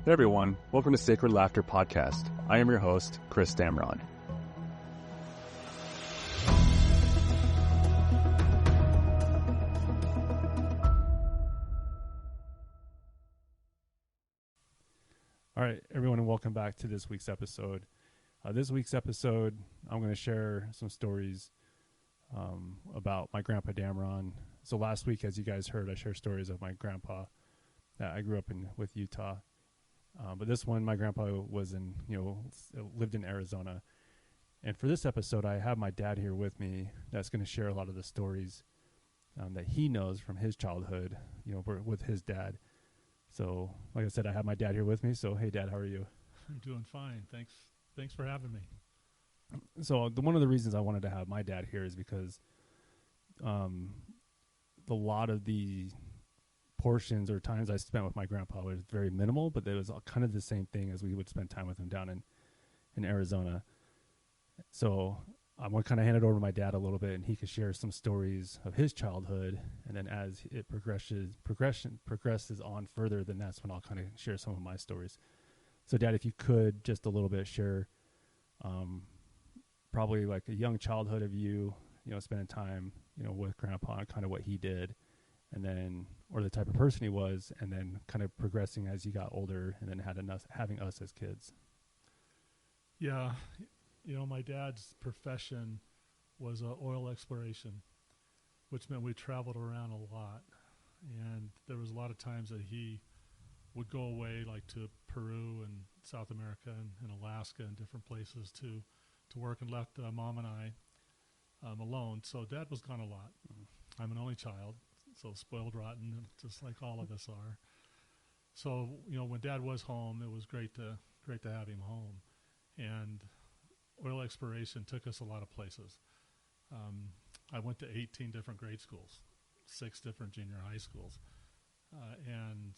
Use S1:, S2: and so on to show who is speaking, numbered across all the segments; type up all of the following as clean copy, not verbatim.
S1: Hey everyone, welcome to Sacred Laughter Podcast. I am your host, Grandpa Damron. All right, everyone, and welcome back to this week's episode. I'm going to share some stories about my Grandpa Damron. So last week, as you guys heard, I shared stories of my grandpa that I grew up with Utah. But this one, my grandpa lived in Arizona. And for this episode, I have my dad here with me that's going to share a lot of the stories that he knows from his childhood, with his dad. So, like I said, I have my dad here with me. So, hey, Dad, how are you?
S2: I'm doing fine. Thanks for having me.
S1: So, one of the reasons I wanted to have my dad here is because a lot of the portions or times I spent with my grandpa was very minimal, but it was kind of the same thing as we would spend time with him down in Arizona. So I'm going to kind of hand it over to my dad a little bit, and he could share some stories of his childhood. And then as it progresses on further, then that's when I'll kind of share some of my stories. So Dad, if you could just a little bit share probably like a young childhood of you, spending time, with Grandpa and kind of what he did. And then, or the type of person he was, and then kind of progressing as you got older, and then having us as kids.
S2: Yeah, my dad's profession was oil exploration, which meant we traveled around a lot. And there was a lot of times that he would go away, like to Peru and South America and Alaska and different places to work, and left Mom and I alone. So Dad was gone a lot. Mm-hmm. I'm an only child. So spoiled rotten, just like all of us are. So, when Dad was home, it was great to have him home. And oil exploration took us a lot of places. I went to 18 different grade schools, 6 different junior high schools. And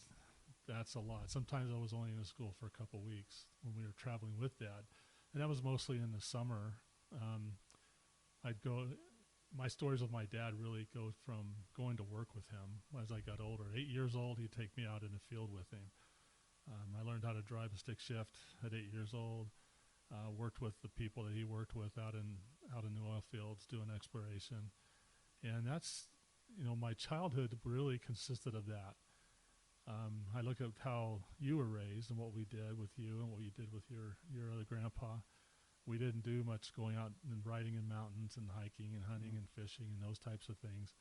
S2: that's a lot. Sometimes I was only in a school for a couple weeks when we were traveling with Dad. And that was mostly in the summer. My stories with my dad really go from going to work with him as I got older. 8 years old, he'd take me out in the field with him. I learned how to drive a stick shift at 8 years old. Worked with the people that he worked with out in the oil fields doing exploration. And that's, my childhood really consisted of that. I look at how you were raised and what we did with you and what you did with your other grandpa. We didn't do much going out and riding in mountains and hiking and hunting and fishing and those types of things.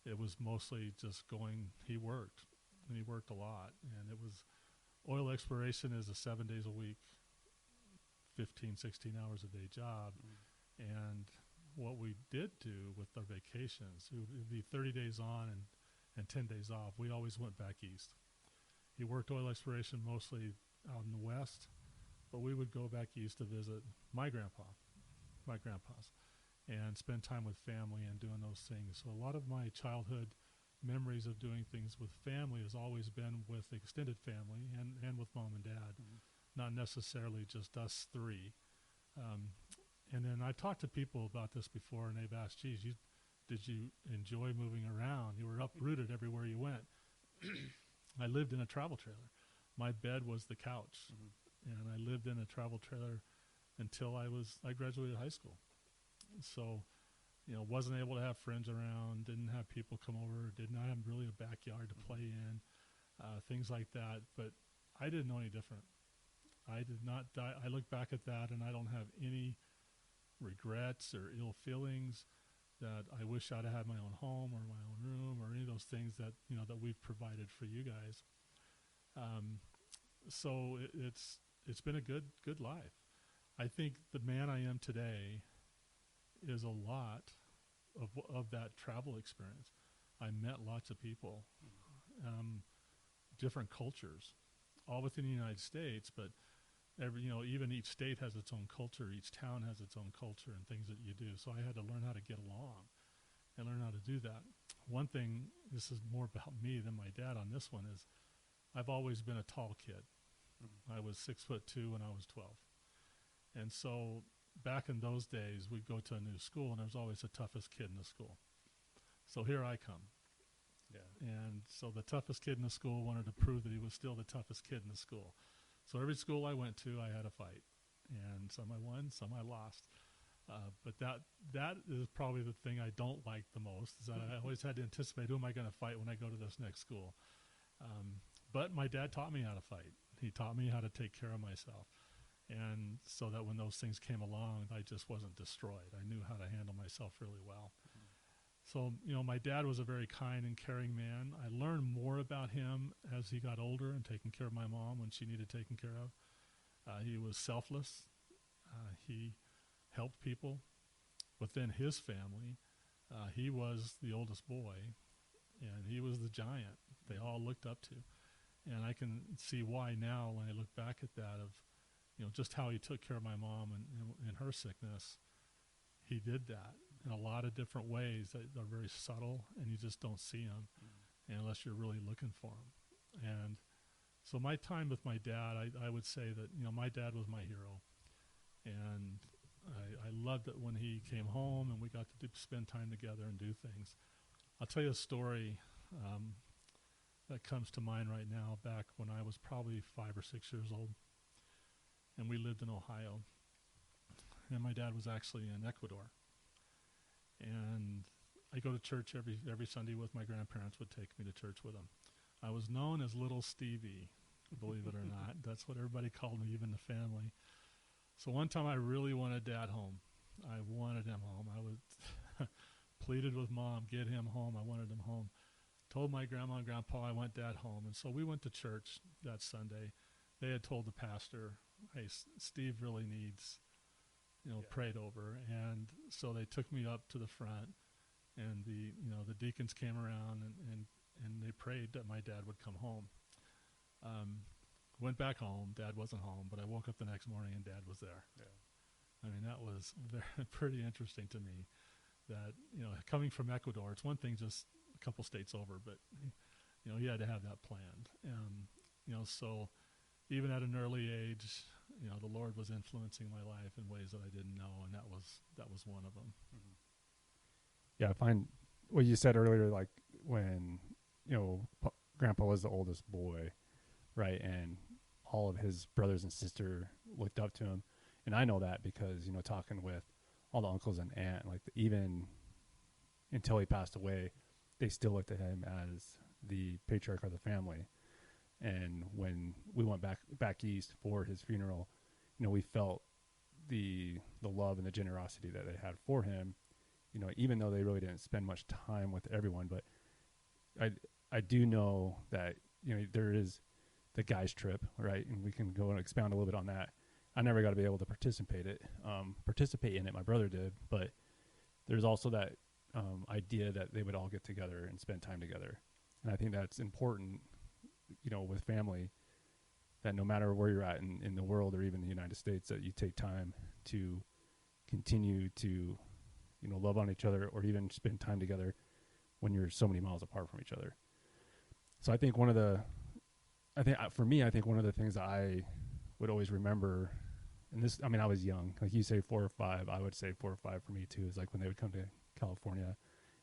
S2: It was mostly just going. He worked, and he worked a lot. And it was oil exploration is a 7 days a week, 15, 16 hours a day job. And what we did do with our vacations, it would be 30 days on and 10 days off. We always went back east. He worked oil exploration mostly out in the west, but we would go back east to visit my grandpas, and spend time with family and doing those things. So a lot of my childhood memories of doing things with family has always been with extended family and with Mom and Dad, not necessarily just us three. And then I talked to people about this before, and they've asked, geez, did you enjoy moving around? You were uprooted everywhere you went. I lived in a travel trailer. My bed was the couch. And I lived in a travel trailer until I graduated high school. So, wasn't able to have friends around, didn't have people come over, did not have really a backyard to play in, things like that. But I didn't know any different. I did not die. I look back at that and I don't have any regrets or ill feelings that I wish I'd have had my own home or my own room or any of those things that, that we've provided for you guys. So it's been a good life. I think the man I am today is a lot of that travel experience. I met lots of people, different cultures, all within the United States, but even each state has its own culture, each town has its own culture and things that you do. So I had to learn how to get along and learn how to do that. One thing, this is more about me than my dad on this one, is I've always been a tall kid. I was 6'2" when I was 12. And so back in those days, we'd go to a new school, and there was always the toughest kid in the school. So here I come. Yeah. And so the toughest kid in the school wanted to prove that he was still the toughest kid in the school. So every school I went to, I had a fight, and some I won, some I lost. But that is probably the thing I don't like the most, is that I always had to anticipate, who am I going to fight when I go to this next school? But my dad taught me how to fight. He taught me how to take care of myself. And so that when those things came along, I just wasn't destroyed. I knew how to handle myself really well. So, my dad was a very kind and caring man. I learned more about him as he got older and taking care of my mom when she needed taken care of. He was selfless. He helped people within his family. He was the oldest boy, and he was the giant they all looked up to. And I can see why now when I look back at that, of just how he took care of my mom and in her sickness. He did that in a lot of different ways that are very subtle, and you just don't see them unless you're really looking for them. And so my time with my dad, I would say that my dad was my hero, and I loved it when he came home and we got to spend time together and do things. I'll tell you a story that comes to mind right now, back when I was probably 5 or 6 years old, and we lived in Ohio. And my dad was actually in Ecuador. And I go to church every Sunday with my grandparents, would take me to church with them. I was known as Little Stevie, believe it or not. That's what everybody called me, even the family. So one time I really wanted Dad home. I wanted him home. I was pleaded with Mom, get him home. I wanted him home. Told my grandma and grandpa I want Dad home. And so we went to church that Sunday. They had told the pastor, hey, Steve really needs, prayed over. And so they took me up to the front, and the deacons came around and they prayed that my dad would come home. Went back home. Dad wasn't home, but I woke up the next morning and Dad was there. Yeah. I mean, that was pretty interesting to me. That coming from Ecuador, it's one thing just a couple states over, but he had to have that planned. So even at an early age, the Lord was influencing my life in ways that I didn't know, and that was one of them.
S1: Mm-hmm. Yeah, I find what you said earlier, like when Grandpa was the oldest boy, right, and all of his brothers and sister looked up to him, and I know that because talking with all the uncles and aunt, like even until he passed away, they still looked at him as the patriarch of the family. And when we went back east for his funeral, we felt the love and the generosity that they had for him. Even though they really didn't spend much time with everyone, but I do know that there is the guys trip, right? And we can go and expound a little bit on that. I never got to be able to participate in it. My brother did, but there's also that idea that they would all get together and spend time together, and I think that's important. With family, that no matter where you're at in the world or even the United States, that you take time to continue to, love on each other or even spend time together when you're so many miles apart from each other. So I think for me, I think one of the things that I would always remember, and this, I was young, like you say 4 or 5, I would say 4 or 5 for me too, is like when they would come to California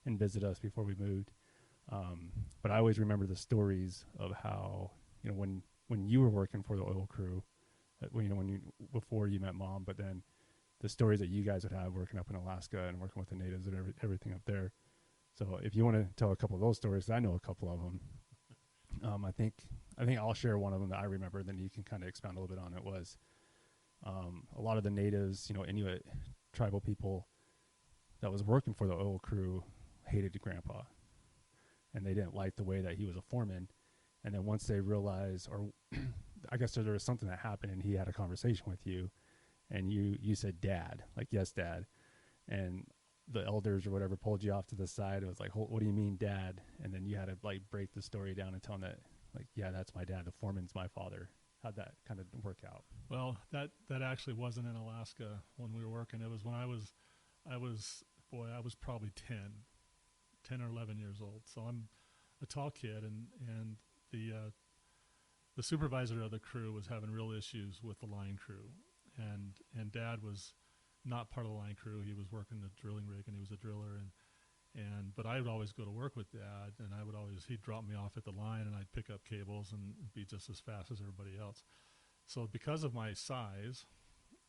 S1: and visit us before we moved. But I always remember the stories of how, when you were working for the oil crew, before you met Mom, but then the stories that you guys would have working up in Alaska and working with the natives and everything up there. So if you want to tell a couple of those stories, I know a couple of them. I think I'll share one of them that I remember, then you can kind of expound a little bit on it. Was a lot of the natives, Inuit tribal people that was working for the oil crew hated Grandpa. And they didn't like the way that he was a foreman. And then once they realized, or I guess there was something that happened and he had a conversation with you and you said, Dad, like, yes, Dad. And the elders or whatever pulled you off to the side. It was like, what do you mean, Dad? And then you had to like break the story down and tell them that, like, yeah, that's my dad. The foreman's my father. How'd that kind of work out?
S2: Well, that actually wasn't in Alaska when we were working. It was when I was probably 10 or 11 years old. So I'm a tall kid, and the supervisor of the crew was having real issues with the line crew, and Dad was not part of the line crew. He was working the drilling rig, and he was a driller, but I would always go to work with Dad, and he'd drop me off at the line, and I'd pick up cables and be just as fast as everybody else. So because of my size,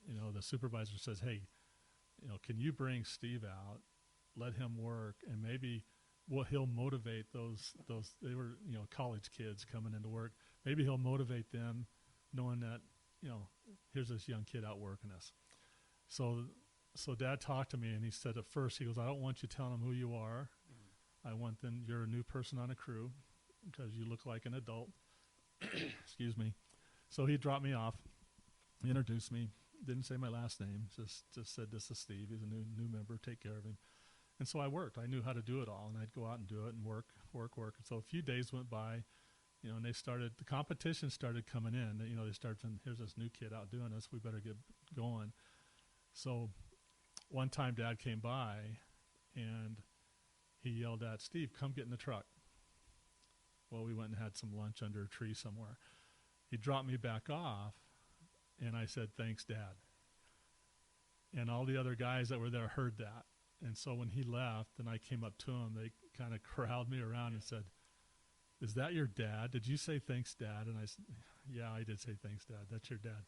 S2: the supervisor says, hey, can you bring Steve out, let him work, and maybe he'll motivate those they were, college kids coming into work. Maybe he'll motivate them knowing that, here's this young kid out working us. So Dad talked to me, and he said at first, he goes, I don't want you telling them who you are. I want them, you're a new person on a crew because you look like an adult. Excuse me. So he dropped me off, introduced me, didn't say my last name, just said, this is Steve. He's a new member. Take care of him. And so I worked. I knew how to do it all, and I'd go out and do it and work. And so a few days went by, and the competition started coming in. They started saying, here's this new kid out doing this. We better get going. So one time Dad came by, and he yelled at Steve, come get in the truck. Well, we went and had some lunch under a tree somewhere. He dropped me back off, and I said, thanks, Dad. And all the other guys that were there heard that. And so when he left and I came up to him, they kind of corralled me around and said, is that your dad? Did you say thanks, Dad? And I said, yeah, I did say thanks, Dad. That's your dad.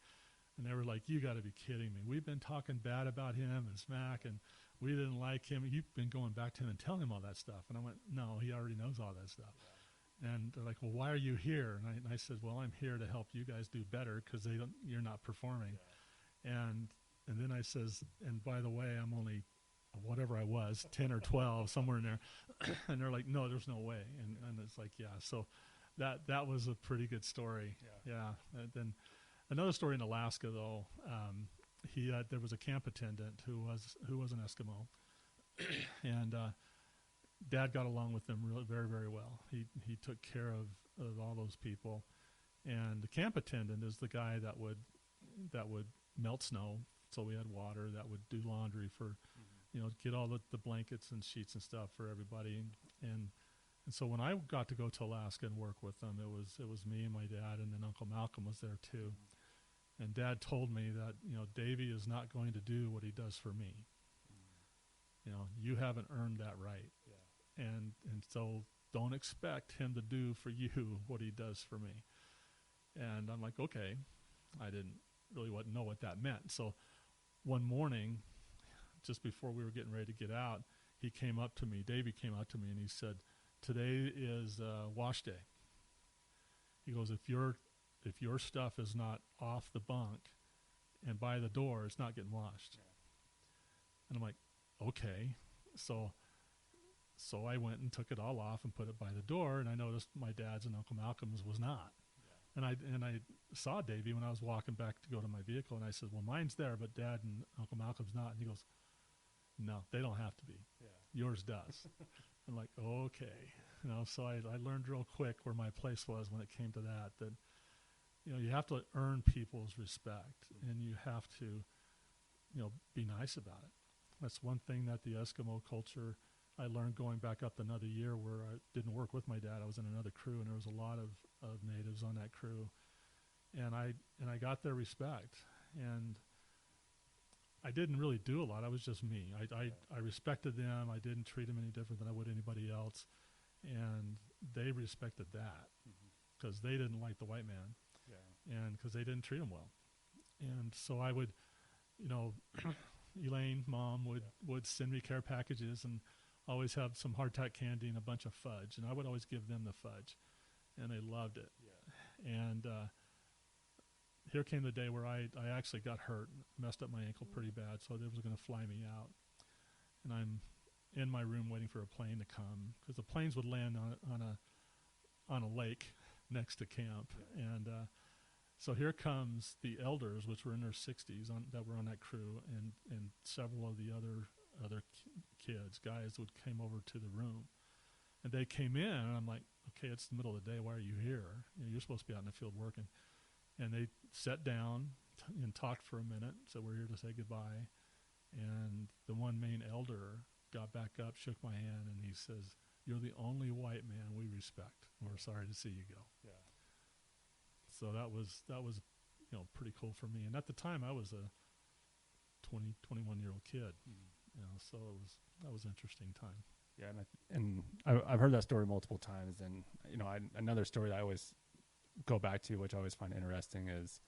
S2: And they were like, you got to be kidding me. We've been talking bad about him and smack, and we didn't like him. You've been going back to him and telling him all that stuff. And I went, no, he already knows all that stuff. Yeah. And they're like, well, why are you here? And I said, well, I'm here to help you guys do better because you're not performing. Yeah. And then I says, and by the way, I'm only whatever I was, 10 or 12, somewhere in there. And they're like, no, there's no way. And it's like, yeah. So that was a pretty good story. Yeah. And then another story in Alaska, though, there was a camp attendant who was an Eskimo. And Dad got along with them really very, very well. He took care of all those people. And the camp attendant is the guy that would melt snow. So we had water that would do laundry for, get all the blankets and sheets and stuff for everybody. And so when I got to go to Alaska and work with them, it was me and my dad, and then Uncle Malcolm was there too. And Dad told me that, Davey is not going to do what he does for me. You haven't earned that right. Yeah. And so don't expect him to do for you what he does for me. And I'm like, okay. I didn't really know what that meant. So one morning, just before we were getting ready to get out, Davey came up to me, and he said, today is wash day. He goes, if your stuff is not off the bunk and by the door, it's not getting washed. Yeah. And I'm like, okay. So I went and took it all off and put it by the door, and I noticed my dad's and Uncle Malcolm's was not. Yeah. And I saw Davey when I was walking back to go to my vehicle, and I said, well, mine's there, but Dad and Uncle Malcolm's not. And he goes, no, they don't have to be. Yeah. Yours does. I'm like, okay. So I learned real quick where my place was when it came to that you have to earn people's respect, and you have to, be nice about it. That's one thing that the Eskimo culture, I learned going back up another year where I didn't work with my dad. I was in another crew, and there was a lot of natives on that crew. And I got their respect. And I didn't really do a lot. I was just me. I respected them. I didn't treat them any different than I would anybody else. And they respected that because they didn't like the white man. Yeah. And because they didn't treat them well. And so I would, Elaine, Mom, would send me care packages and always have some hardtack candy and a bunch of fudge. And I would always give them the fudge. And they loved it. Yeah. And here came the day where I actually got hurt, messed up my ankle pretty bad, so they was going to fly me out. And I'm in my room waiting for a plane to come, because the planes would land on a lake next to camp. Yeah. And so here comes the elders, which were in their 60s, that were on that crew, and several of the other kids, guys, would came over to the room. And they came in, and I'm like, okay, it's the middle of the day. Why are you here? You're supposed to be out in the field working. And they sat down and talked for a minute, said, we're here to say goodbye. And the one main elder got back up, shook my hand, and he says, you're the only white man we respect. We're sorry to see you go. Yeah. So that was pretty cool for me. And at the time, I was a 21-year-old kid. So that was an interesting time.
S1: Yeah, and I've heard that story multiple times. And another story that I always go back to, which I always find interesting, is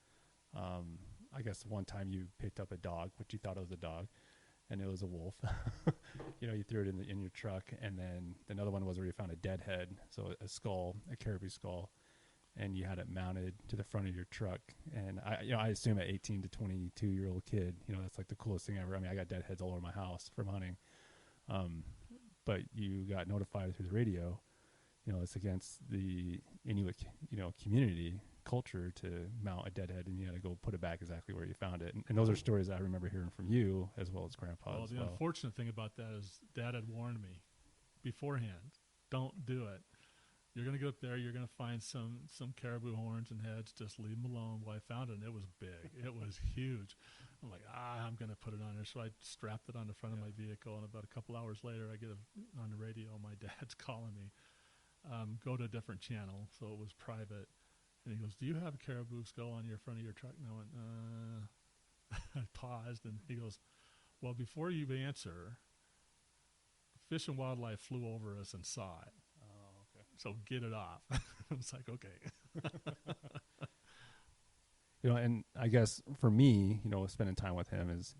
S1: I guess one time you picked up a dog, which you thought it was a dog, and it was a wolf. You threw it in your truck, and then another one was where you found a dead head, so a skull, a caribou skull, and you had it mounted to the front of your truck. And I assume an 18 to 22-year-old kid, that's like the coolest thing ever. I mean, I got dead heads all over my house from hunting, but you got notified through the radio. It's against the Inuit, community culture to mount a dead head, and you had to go put it back exactly where you found it. And those are stories that I remember hearing from you as well as Grandpa.
S2: Well, the unfortunate thing about that is Dad had warned me beforehand, don't do it. You're going to go up there, you're going to find some caribou horns and heads, just leave them alone. Well, I found it, and it was big. It was huge. I'm like, I'm going to put it on there. So I strapped it on the front of my vehicle, and about a couple hours later, I get on the radio, my dad's calling me, go to a different channel, so it was private. And he goes, do you have a caribou skull on your front of your truck? And I went, I paused, and he goes, well, before you answer, Fish and Wildlife flew over us and saw it. So get it off. I was like, okay.
S1: And I guess for me, spending time with him is,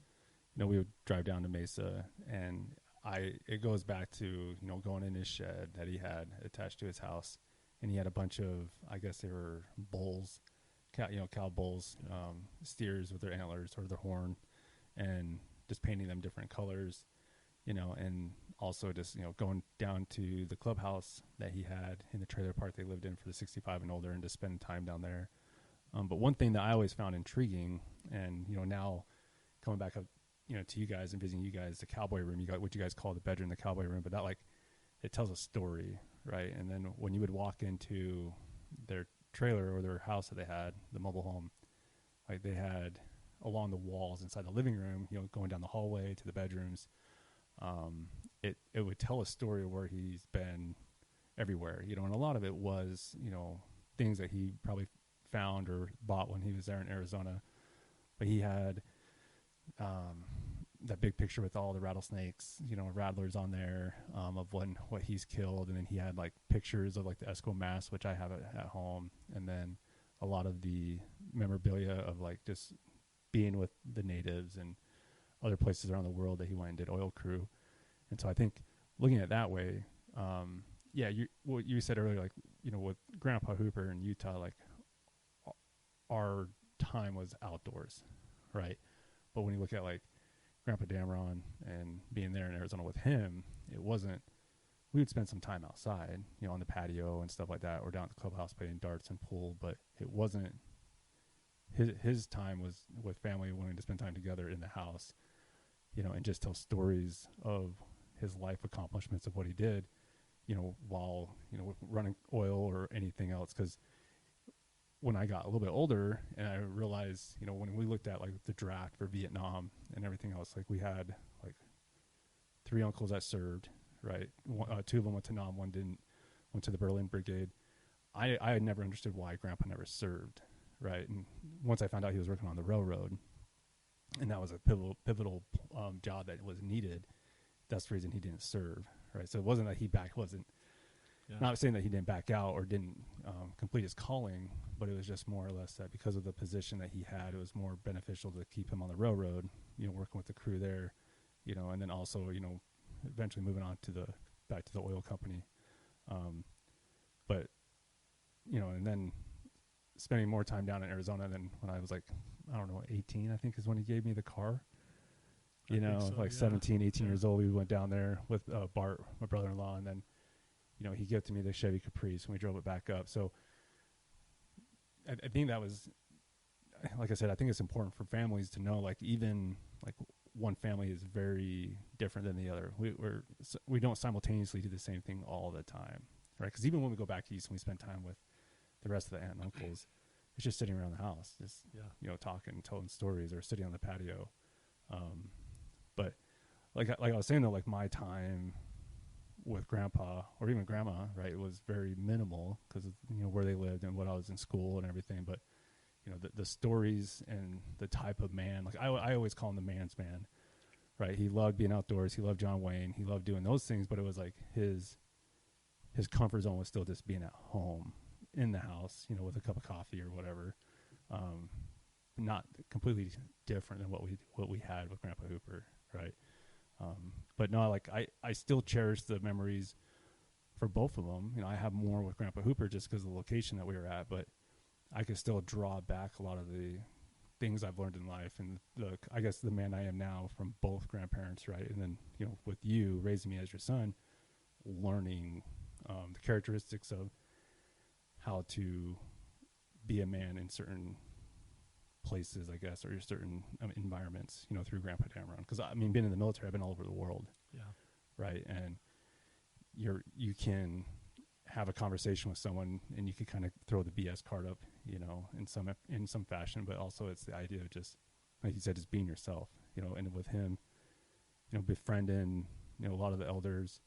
S1: we would drive down to Mesa, and it goes back to, going in his shed that he had attached to his house, and he had a bunch of, I guess they were bulls, cow bulls, steers with their antlers or their horn, and just painting them different colors, and also just, going down to the clubhouse that he had in the trailer park they lived in for the 65 and older, and just spending time down there. But one thing that I always found intriguing, and, now coming back up, to you guys and visiting you guys, the cowboy room, you got what you guys call the bedroom, the cowboy room, but that, like, it tells a story, right? And then when you would walk into their trailer or their house that they had, the mobile home, like they had along the walls inside the living room, going down the hallway to the bedrooms, it would tell a story of where he's been everywhere, and a lot of it was, things that he probably found or bought when he was there in Arizona. But he had that big picture with all the rattlesnakes, rattlers on there, of what he's killed. And then he had like pictures of like the Esquimalt mask, which I have at home. And then a lot of the memorabilia of like just being with the natives and other places around the world that he went and did oil crew. And so I think looking at it that way, what you said earlier, like, with Grandpa Hooper in Utah, like our time was outdoors, right? But when you look at like Grandpa Damron and being there in Arizona with him, it wasn't, we would spend some time outside, on the patio and stuff like that, or down at the clubhouse playing darts and pool, but it wasn't, his time was with family, wanting to spend time together in the house, and just tell stories of his life accomplishments of what he did, while, running oil or anything else. Because when I got a little bit older and I realized, when we looked at like the draft for Vietnam and everything else, like we had like 3 uncles that served, right? 2 of them went to Nam, one didn't, went to the Berlin Brigade. I had never understood why Grandpa never served, right? And once I found out he was working on the railroad, and that was a pivotal job that was needed, that's the reason he didn't serve, right? So it wasn't that he wasn't, not saying that he didn't back out or didn't complete his calling, but it was just more or less that because of the position that he had, it was more beneficial to keep him on the railroad, working with the crew there, and then also, eventually moving on to back to the oil company. But, and then spending more time down in Arizona than when I was like, I don't know, 18, I think is when he gave me the car. So, like 17, 18 years old, we went down there with Bart, my brother-in-law, and then, he gifted me the Chevy Caprice when we drove it back up. So I think that was, like I said, I think it's important for families to know, like, even like one family is very different than the other. We don't simultaneously do the same thing all the time, right? Because even when we go back east and we spend time with the rest of the aunt and uncles, it's just sitting around the house, just, talking, telling stories, or sitting on the patio. But like I was saying though, like my time with Grandpa or even Grandma, right, it was very minimal because of, where they lived and what I was in school and everything. But, the stories and the type of man, like I always call him the man's man, right? He loved being outdoors. He loved John Wayne. He loved doing those things, but it was like his comfort zone was still just being at home in the house, with a cup of coffee or whatever. not completely different than what we had with Grandpa Hooper, right? But no, like I still cherish the memories for both of them. You know, I have more with Grandpa Hooper just because of the location that we were at, but I could still draw back a lot of the things I've learned in life and I guess the man I am now from both grandparents, right? And then, you know, with you raising me as your son, learning the characteristics of how to be a man in certain places, I guess, or certain environments, you know, through Grandpa Damron. Because I mean, being in the military, I've been all over the world, right? And you can have a conversation with someone, and you can kind of throw the BS card up, you know, in some fashion. But also, it's the idea of just, like you said, just being yourself, you know. And with him, you know, befriending, you know, a lot of the elders,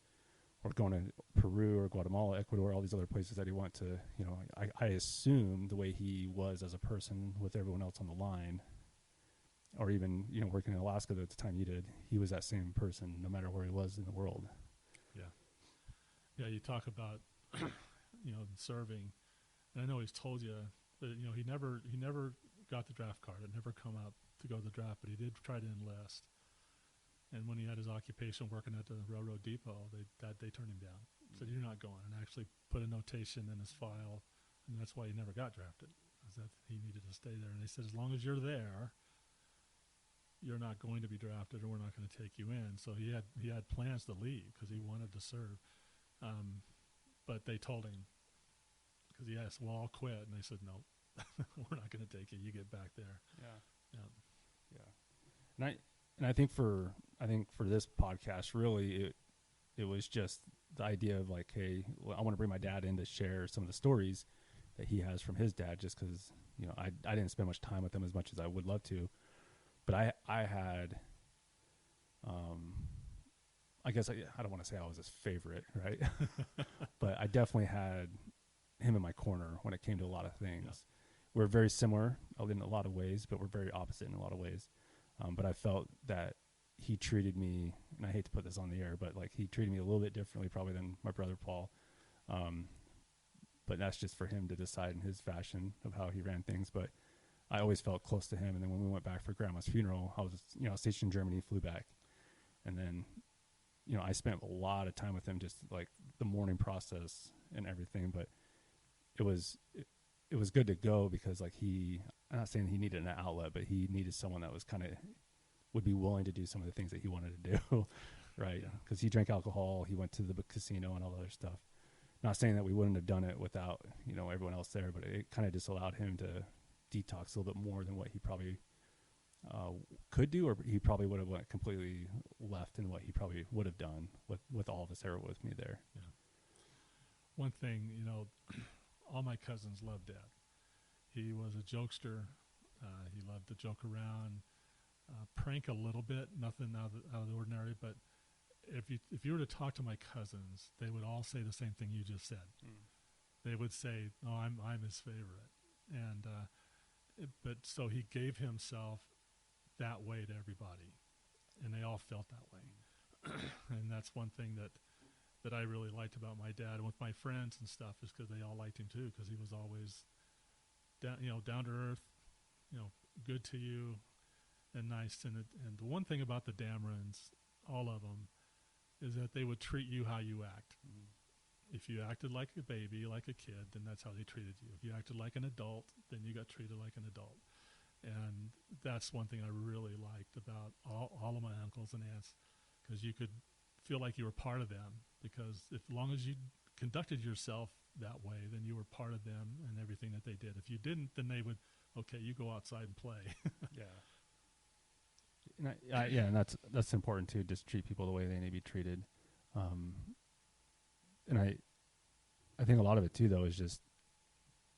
S1: or going to Peru or Guatemala, Ecuador, all these other places that he went to, you know, I assume the way he was as a person with everyone else on the line, or even, you know, working in Alaska at the time you did, he was that same person no matter where he was in the world.
S2: Yeah. Yeah, you talk about, you know, serving, and I know he's told you that, you know, he never got the draft card. It never come up to go to the draft, but he did try to enlist. And when he had his occupation working at the railroad depot, they turned him down. Said, "You're not going," and actually put a notation in his file, and that's why he never got drafted, is that he needed to stay there. And they said, as long as you're there, you're not going to be drafted, or we're not going to take you in. So he had plans to leave because he wanted to serve, but they told him, because he asked, "Well, I'll quit," and they said, "No, we're not going to take you. You get back there."
S1: Yeah. And I think for this podcast, really, it was just the idea of like, hey, well, I want to bring my dad in to share some of the stories that he has from his dad, just because, you know, I didn't spend much time with him as much as I would love to, but I had, I guess I don't want to say I was his favorite, right? But I definitely had him in my corner when it came to a lot of things. Yeah. We're very similar in a lot of ways, but we're very opposite in a lot of ways. But I felt that he treated me, and I hate to put this on the air, but like he treated me a little bit differently probably than my brother Paul. But that's just for him to decide in his fashion of how he ran things. But I always felt close to him. And then when we went back for Grandma's funeral, I was, you know, stationed in Germany, flew back. And then, you know, I spent a lot of time with him, just like the mourning process and everything. But it was good to go because like I'm not saying he needed an outlet, but he needed someone that was kind of would be willing to do some of the things that he wanted to do, right? Because he drank alcohol, he went to the casino and all that other stuff. Not saying that we wouldn't have done it without, you know, everyone else there, but it kind of just allowed him to detox a little bit more than what he probably could do, or he probably would have went completely left in what he probably would have done with all of us there with me there.
S2: Yeah. One thing, you know, all my cousins loved Dad. He was a jokester. He loved to joke around, prank a little bit, nothing out of the ordinary. But if you were to talk to my cousins, they would all say the same thing you just said. They would say, "Oh, I'm his favorite," and but so he gave himself that way to everybody, and they all felt that way. And that's one thing that I really liked about my dad, and with my friends and stuff, is because they all liked him too, because he was always down to earth, you know, good to you, and nice. And the one thing about the Damrons, all of them, is that they would treat you how you act. If you acted like a baby, like a kid, then that's how they treated you. If you acted like an adult, then you got treated like an adult. And that's one thing I really liked about all of my uncles and aunts, because you could feel like you were part of them, because as long as you conducted yourself that way, then you were part of them and everything that they did. If you didn't, then they would, okay, you go outside and play.
S1: And that's important too. Just treat people the way they need to be treated. And I think a lot of it too, though, is just,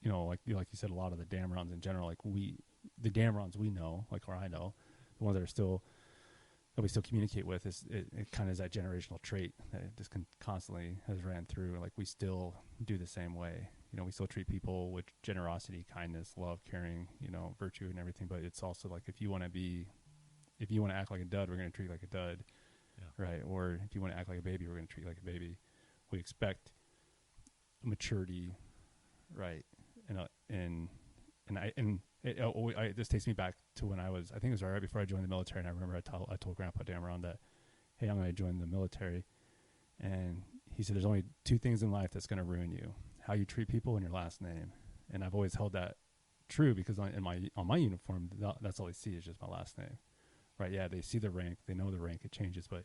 S1: you know, like you said, a lot of the Damrons in general, like the Damrons we know, like, or I know, the ones that we still communicate with, it kind of is that generational trait that it just constantly has ran through. Like we still do the same way. You know, we still treat people with generosity, kindness, love, caring, you know, virtue and everything. But it's also like, if you want to act like a dud, we're going to treat you like a dud. Yeah. Right. Or if you want to act like a baby, we're going to treat you like a baby. We expect maturity. Right. And This takes me back to when I think it was right before I joined the military, and I remember I told Grandpa Damron that, hey, I'm going to join the military, and he said, there's only two things in life that's going to ruin you: how you treat people and your last name. And I've always held that true, because on my uniform, that's all they see is just my last name, right? Yeah, they see the rank, they know the rank, it changes, but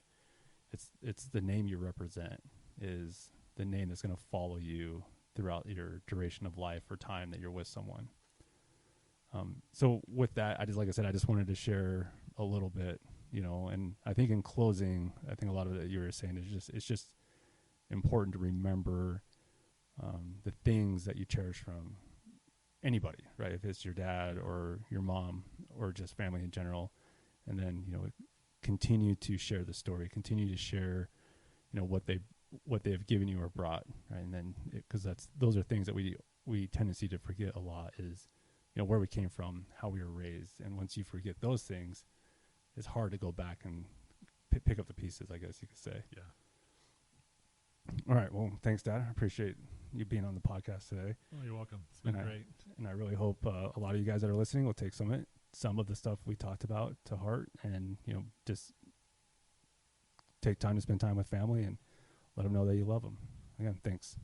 S1: it's the name you represent is the name that's going to follow you throughout your duration of life or time that you're with someone. So with that, like I said, I just wanted to share a little bit, and I think in closing, I think a lot of it you were saying is it's just important to remember the things that you cherish from anybody, right? If it's your dad or your mom or just family in general, and then, continue to share the story, continue to share, what they have given you or brought, right? And then, because those are things that we tendency to forget a lot is, where we came from, how we were raised. And once you forget those things, it's hard to go back and pick up the pieces, I guess you could say.
S2: Yeah.
S1: All right. Well, thanks, Dad. I appreciate you being on the podcast today.
S2: Oh, you're welcome. It's been great.
S1: And I really hope a lot of you guys that are listening will take some of the stuff we talked about to heart, and, just take time to spend time with family and let them know that you love them. Again, thanks.